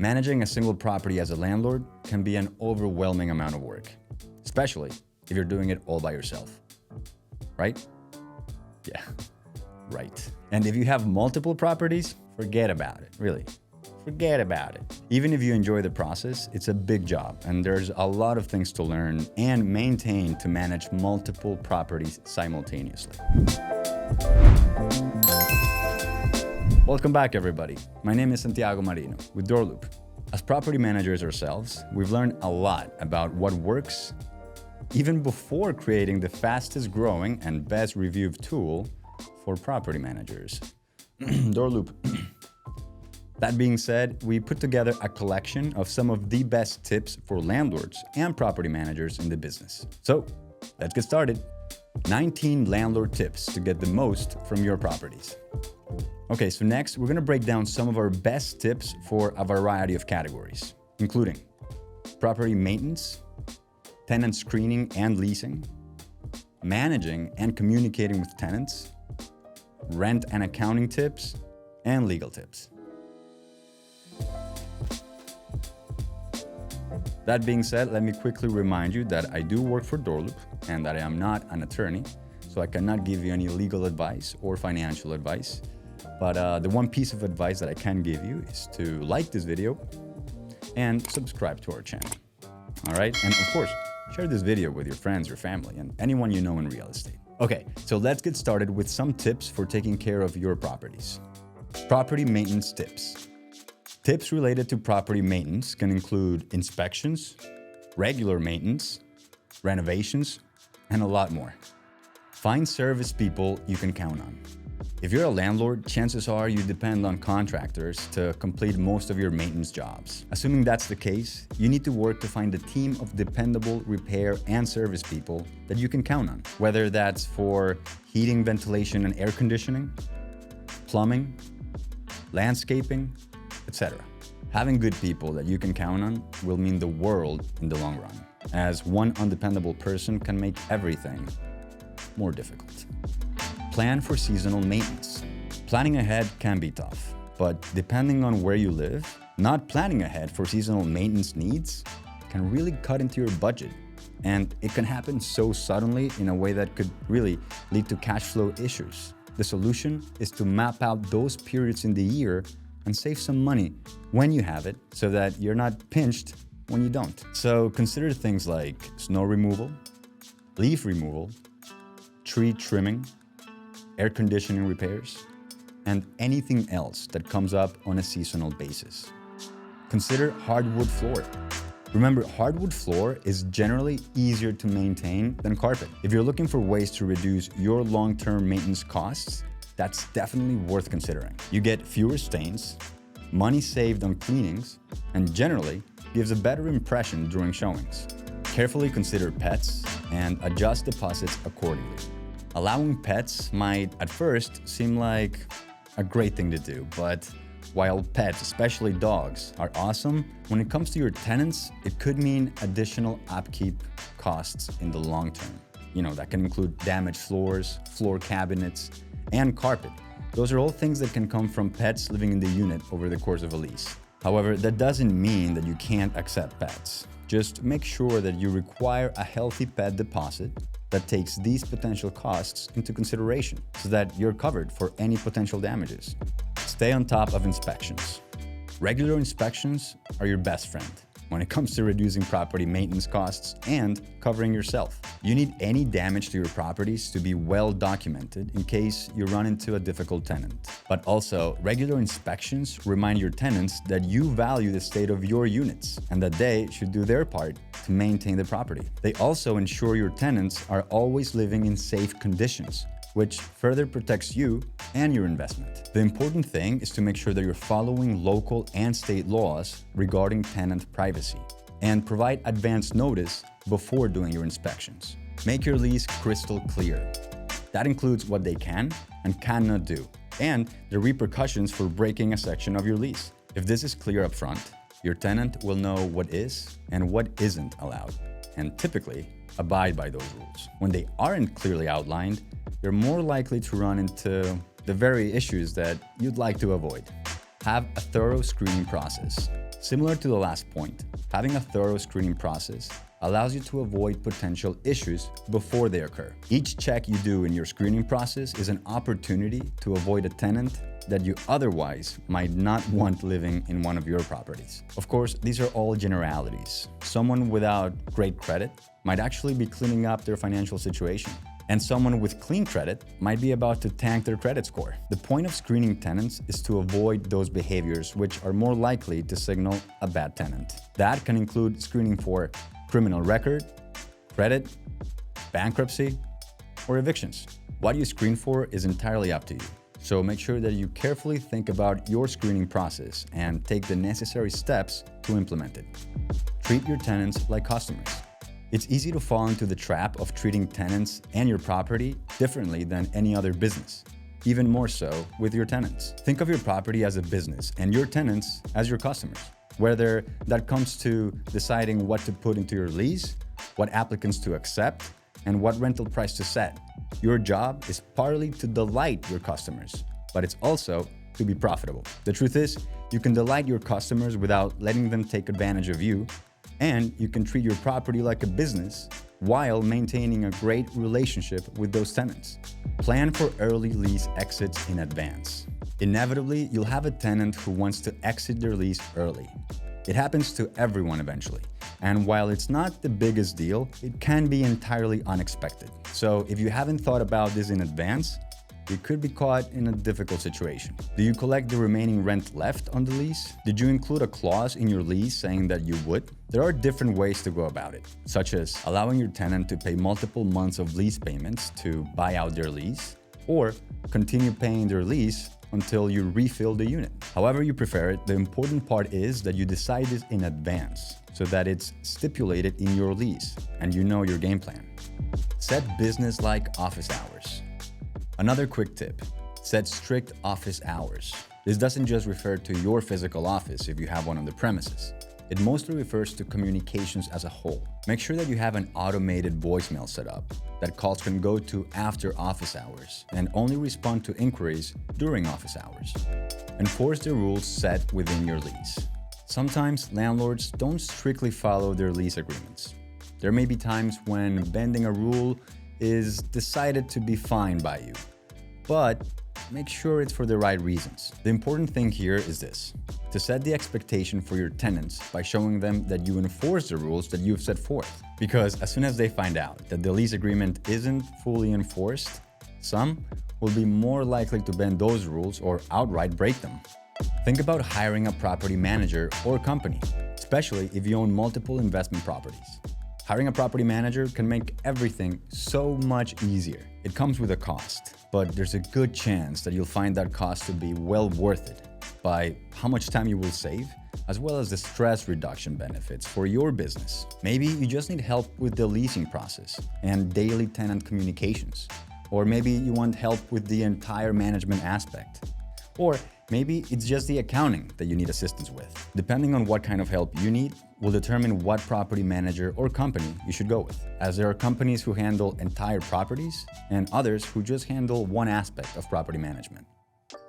Managing a single property as a landlord can be an overwhelming amount of work, especially if you're doing it all by yourself. Right? Yeah, right. And if you have multiple properties, forget about it, really. Forget about it. Even if you enjoy the process, it's a big job and there's a lot of things to learn and maintain to manage multiple properties simultaneously. Welcome back, everybody. My name is Santiago Marino with DoorLoop. As property managers ourselves, we've learned a lot about what works even before creating the fastest growing and best reviewed tool for property managers, DoorLoop. That being said, we put together a collection of some of the best tips for landlords and property managers in the business. So let's get started. 19 landlord tips to get the most from your properties. Okay, so next we're gonna break down some of our best tips for a variety of categories, including property maintenance, tenant screening and leasing, managing and communicating with tenants, rent and accounting tips, and legal tips. That being said, let me quickly remind you that I do work for DoorLoop and that I am not an attorney, so I cannot give you any legal advice or financial advice. But the one piece of advice that I can give you is to like this video and subscribe to our channel. All right? And of course, share this video with your friends, your family, and anyone you know in real estate. Okay, so let's get started with some tips for taking care of your properties. Property maintenance tips. Tips related to property maintenance can include inspections, regular maintenance, renovations, and a lot more. Find service people you can count on. If you're a landlord, chances are you depend on contractors to complete most of your maintenance jobs. Assuming that's the case, you need to work to find a team of dependable repair and service people that you can count on, whether that's for heating, ventilation, and air conditioning, plumbing, landscaping, etc. Having good people that you can count on will mean the world in the long run, as one undependable person can make everything more difficult. Plan for seasonal maintenance. Planning ahead can be tough, but depending on where you live, not planning ahead for seasonal maintenance needs can really cut into your budget. And it can happen so suddenly in a way that could really lead to cash flow issues. The solution is to map out those periods in the year and save some money when you have it so that you're not pinched when you don't. So consider things like snow removal, leaf removal, tree trimming, air conditioning repairs, and anything else that comes up on a seasonal basis. Consider hardwood floor. Remember, hardwood floor is generally easier to maintain than carpet. If you're looking for ways to reduce your long-term maintenance costs, that's definitely worth considering. You get fewer stains, money saved on cleanings, and generally gives a better impression during showings. Carefully consider pets and adjust deposits accordingly. Allowing pets might at first seem like a great thing to do, but while pets, especially dogs, are awesome, when it comes to your tenants, it could mean additional upkeep costs in the long term. That can include damaged floors, floor cabinets, and carpet. Those are all things that can come from pets living in the unit over the course of a lease. However, that doesn't mean that you can't accept pets. Just make sure that you require a healthy pet deposit that takes these potential costs into consideration so that you're covered for any potential damages. Stay on top of inspections. Regular inspections are your best friend when it comes to reducing property maintenance costs and covering yourself. You need any damage to your properties to be well documented in case you run into a difficult tenant. But also, regular inspections remind your tenants that you value the state of your units and that they should do their part to maintain the property. They also ensure your tenants are always living in safe conditions, which further protects you and your investment. The important thing is to make sure that you're following local and state laws regarding tenant privacy and provide advance notice before doing your inspections. Make your lease crystal clear. That includes what they can and cannot do, and the repercussions for breaking a section of your lease. If this is clear up front, your tenant will know what is and what isn't allowed, and typically abide by those rules. When they aren't clearly outlined, you're more likely to run into the very issues that you'd like to avoid. Have a thorough screening process. Similar to the last point, having a thorough screening process allows you to avoid potential issues before they occur. Each check you do in your screening process is an opportunity to avoid a tenant that you otherwise might not want living in one of your properties. Of course, these are all generalities. Someone without great credit might actually be cleaning up their financial situation, and someone with clean credit might be about to tank their credit score. The point of screening tenants is to avoid those behaviors which are more likely to signal a bad tenant. That can include screening for criminal record, credit, bankruptcy, or evictions. What you screen for is entirely up to you. So make sure that you carefully think about your screening process and take the necessary steps to implement it. Treat your tenants like customers. It's easy to fall into the trap of treating tenants and your property differently than any other business, even more so with your tenants. Think of your property as a business and your tenants as your customers. Whether that comes to deciding what to put into your lease, what applicants to accept, and what rental price to set. Your job is partly to delight your customers, but it's also to be profitable. The truth is, you can delight your customers without letting them take advantage of you, and you can treat your property like a business while maintaining a great relationship with those tenants. Plan for early lease exits in advance. Inevitably, you'll have a tenant who wants to exit their lease early. It happens to everyone eventually. And while it's not the biggest deal, it can be entirely unexpected. So if you haven't thought about this in advance, you could be caught in a difficult situation. Do you collect the remaining rent left on the lease? Did you include a clause in your lease saying that you would? There are different ways to go about it, such as allowing your tenant to pay multiple months of lease payments to buy out their lease, or continue paying their lease until you refill the unit. However you prefer it, the important part is that you decide this in advance so that it's stipulated in your lease and you know your game plan. Set business-like office hours. Another quick tip, set strict office hours. This doesn't just refer to your physical office if you have one on the premises. It mostly refers to communications as a whole. Make sure that you have an automated voicemail set up that calls can go to after office hours and only respond to inquiries during office hours. Enforce the rules set within your lease. Sometimes landlords don't strictly follow their lease agreements. There may be times when bending a rule is decided to be fine by you, but make sure it's for the right reasons. The important thing here is this: to set the expectation for your tenants by showing them that you enforce the rules that you've set forth. Because as soon as they find out that the lease agreement isn't fully enforced, some will be more likely to bend those rules or outright break them. Think about hiring a property manager or company, especially if you own multiple investment properties. Hiring a property manager can make everything so much easier. It comes with a cost, but there's a good chance that you'll find that cost to be well worth it by how much time you will save, as well as the stress reduction benefits for your business. Maybe you just need help with the leasing process and daily tenant communications. Or maybe you want help with the entire management aspect. Or maybe it's just the accounting that you need assistance with. Depending on what kind of help you need will determine what property manager or company you should go with, as there are companies who handle entire properties and others who just handle one aspect of property management.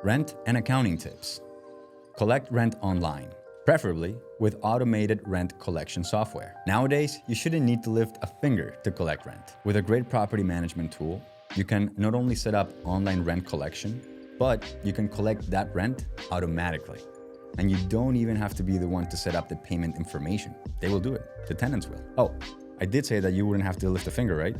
Rent and accounting tips. Collect rent online, preferably with automated rent collection software. Nowadays, you shouldn't need to lift a finger to collect rent. With a great property management tool, you can not only set up online rent collection, but you can collect that rent automatically. And you don't even have to be the one to set up the payment information. They will do it. The tenants will. Oh, I did say that you wouldn't have to lift a finger, right?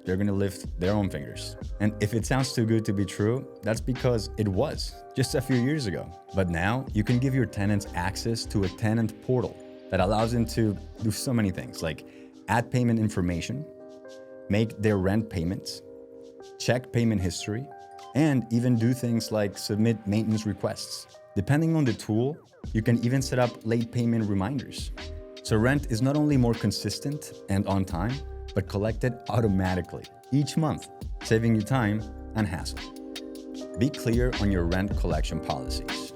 They're gonna lift their own fingers. And if it sounds too good to be true, that's because it was just a few years ago. But now you can give your tenants access to a tenant portal that allows them to do so many things, like add payment information, make their rent payments, check payment history, and even do things like submit maintenance requests. Depending on the tool, you can even set up late payment reminders. So rent is not only more consistent and on time, but collected automatically each month, saving you time and hassle. Be clear on your rent collection policies.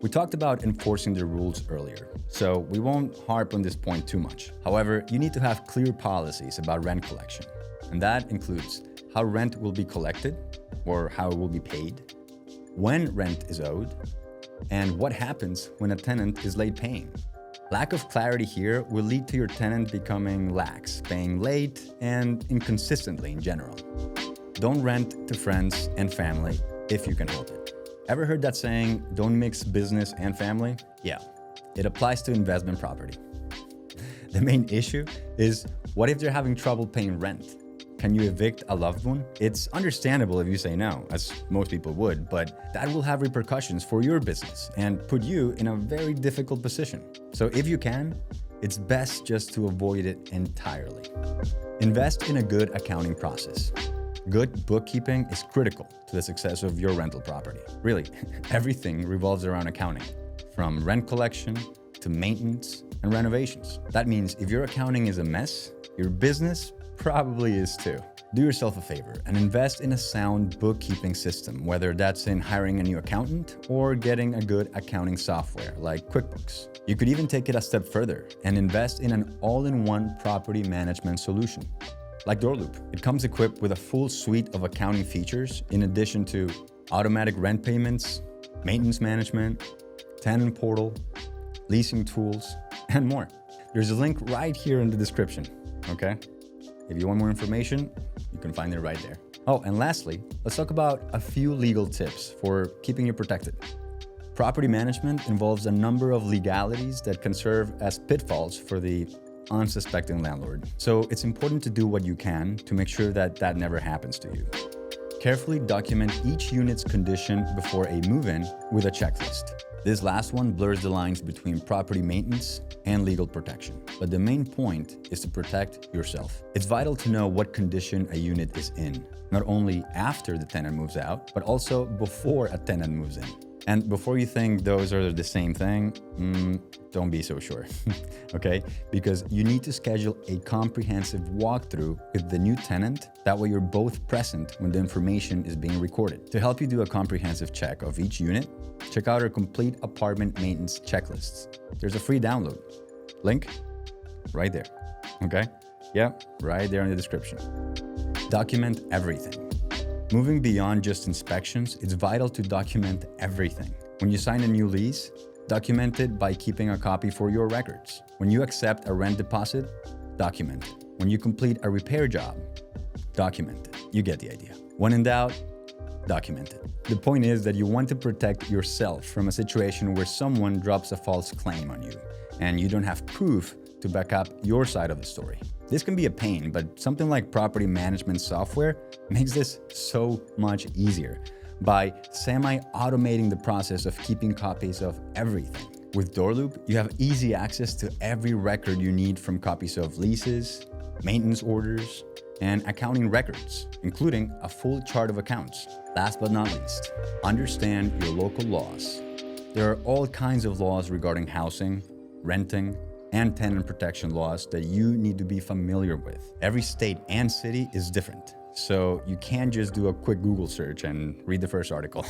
We talked about enforcing the rules earlier, so we won't harp on this point too much. However, you need to have clear policies about rent collection, and that includes how rent will be collected or how it will be paid, when rent is owed, and what happens when a tenant is late paying. Lack of clarity here will lead to your tenant becoming lax, paying late, and inconsistently in general. Don't rent to friends and family if you can help it. Ever heard that saying, don't mix business and family? Yeah, it applies to investment property. The main issue is, what if they're having trouble paying rent? Can you evict a loved one? It's understandable if you say no, as most people would, but that will have repercussions for your business and put you in a very difficult position. So if you can, it's best just to avoid it entirely. Invest in a good accounting process. Good bookkeeping is critical to the success of your rental property. Really, everything revolves around accounting, from rent collection to maintenance and renovations. That means if your accounting is a mess, your business probably is too. Do yourself a favor and invest in a sound bookkeeping system, whether that's in hiring a new accountant or getting a good accounting software like QuickBooks. You could even take it a step further and invest in an all-in-one property management solution like DoorLoop. It comes equipped with a full suite of accounting features in addition to automatic rent payments, maintenance management, tenant portal, leasing tools, and more. There's a link right here in the description, okay? If you want more information, you can find it right there. Oh, and lastly, let's talk about a few legal tips for keeping you protected. Property management involves a number of legalities that can serve as pitfalls for the unsuspecting landlord. So it's important to do what you can to make sure that that never happens to you. Carefully document each unit's condition before a move-in with a checklist. This last one blurs the lines between property maintenance and legal protection. But the main point is to protect yourself. It's vital to know what condition a unit is in, not only after the tenant moves out, but also before a tenant moves in. And before you think those are the same thing, don't be so sure, okay? Because you need to schedule a comprehensive walkthrough with the new tenant. That way you're both present when the information is being recorded. To help you do a comprehensive check of each unit, check out our complete apartment maintenance checklists. There's a free download. Link right there, okay? Yeah, right there in the description. Document everything. Moving beyond just inspections, it's vital to document everything. When you sign a new lease, document it by keeping a copy for your records. When you accept a rent deposit, document it. When you complete a repair job, document it. You get the idea. When in doubt, document it. The point is that you want to protect yourself from a situation where someone drops a false claim on you and you don't have proof to back up your side of the story. This can be a pain, but something like property management software makes this so much easier by semi-automating the process of keeping copies of everything. With DoorLoop, you have easy access to every record you need, from copies of leases, maintenance orders, and accounting records, including a full chart of accounts. Last but not least, understand your local laws. There are all kinds of laws regarding housing, renting, and tenant protection laws that you need to be familiar with. Every state and city is different, so you can't just do a quick Google search and read the first article.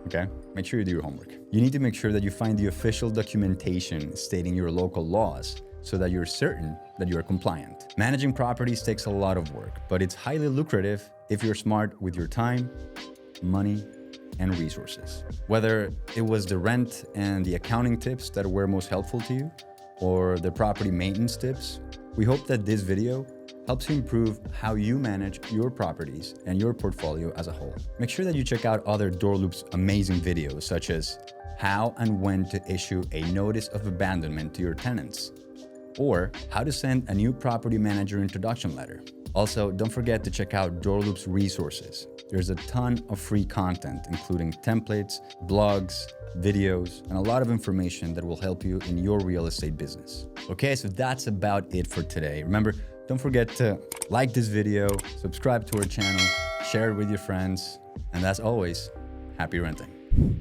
Okay? Make sure you do your homework. You need to make sure that you find the official documentation stating your local laws so that you're certain that you are compliant. Managing properties takes a lot of work, but it's highly lucrative if you're smart with your time, money, and resources. Whether it was the rent and the accounting tips that were most helpful to you, or the property maintenance tips, we hope that this video helps you improve how you manage your properties and your portfolio as a whole. Make sure that you check out other DoorLoop's amazing videos, such as how and when to issue a notice of abandonment to your tenants, or how to send a new property manager introduction letter. Also, don't forget to check out DoorLoop's resources. There's a ton of free content, including templates, blogs, videos, and a lot of information that will help you in your real estate business. Okay, so that's about it for today. Remember, don't forget to like this video, subscribe to our channel, share it with your friends, and as always, happy renting.